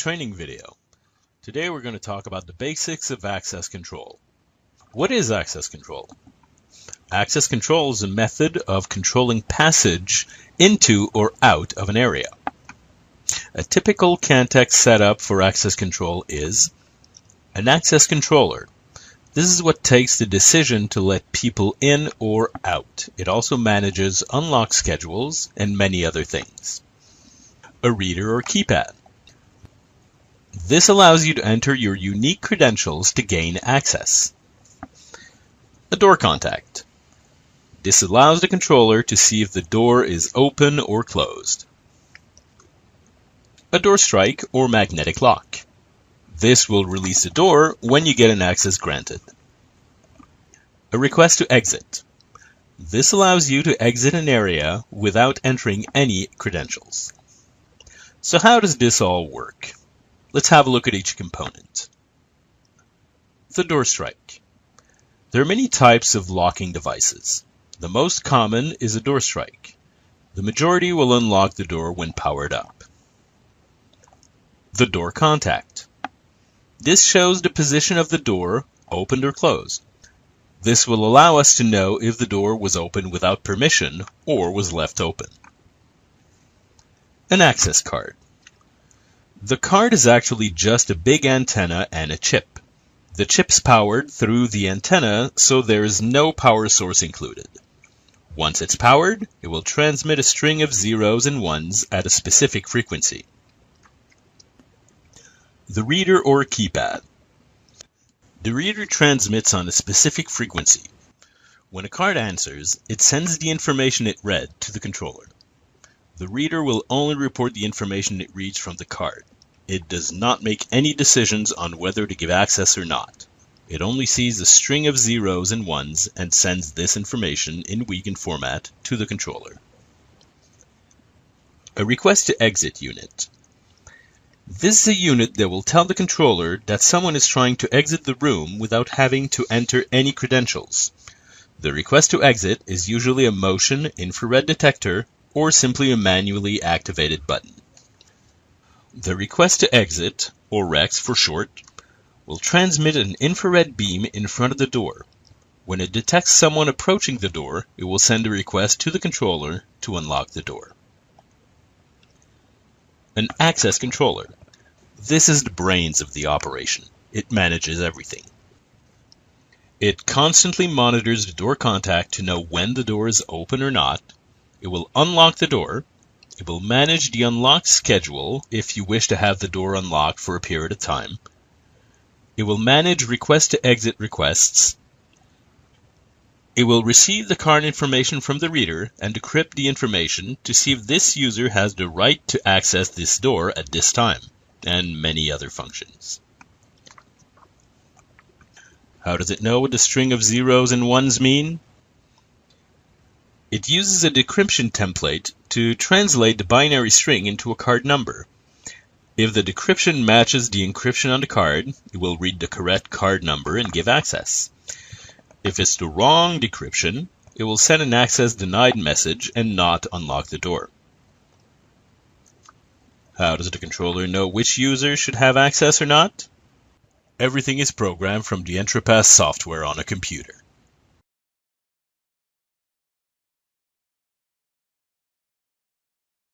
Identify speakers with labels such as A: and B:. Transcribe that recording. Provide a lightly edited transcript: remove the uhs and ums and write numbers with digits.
A: training video. Today we're going to talk about the basics of access control. What is access control? Access control is a method of controlling passage into or out of an area. A typical Cantex setup for access control is an access controller. This is what takes the decision to let people in or out. It also manages unlock schedules and many other things. A reader or keypad. This allows you to enter your unique credentials to gain access. A door contact. This allows the controller to see if the door is open or closed. A door strike or magnetic lock. This will release the door when you get an access granted. A request to exit. This allows you to exit an area without entering any credentials. So how does this all work? Let's have a look at each component. The door strike. There are many types of locking devices. The most common is a door strike. The majority will unlock the door when powered up. The door contact. This shows the position of the door, opened or closed. This will allow us to know if the door was open without permission or was left open. An access card. The card is actually just a big antenna and a chip. The chip's powered through the antenna, so there is no power source included. Once it's powered, it will transmit a string of zeros and ones at a specific frequency. The reader or keypad. The reader transmits on a specific frequency. When a card answers, it sends the information it read to the controller. The reader will only report the information it reads from the card. It does not make any decisions on whether to give access or not. It only sees a string of zeros and ones and sends this information in Weaken format to the controller. A request to exit unit. This is a unit that will tell the controller that someone is trying to exit the room without having to enter any credentials. The request to exit is usually a motion infrared detector or simply a manually activated button. The request to exit, or REX for short, will transmit an infrared beam in front of the door. When it detects someone approaching the door, it will send a request to the controller to unlock the door. An access controller. This is the brains of the operation. It manages everything. It constantly monitors the door contact to know when the door is open or not. It will unlock the door. It will manage the unlock schedule if you wish to have the door unlocked for a period of time. It will manage request to exit requests. It will receive the card information from the reader and decrypt the information to see if this user has the right to access this door at this time, and many other functions. How does it know what the string of zeros and ones mean? It uses a decryption template to translate the binary string into a card number. If the decryption matches the encryption on the card, it will read the correct card number and give access. If it's the wrong decryption, it will send an access denied message and not unlock the door. How does the controller know which user should have access or not? Everything is programmed from the Entrapass software on a computer.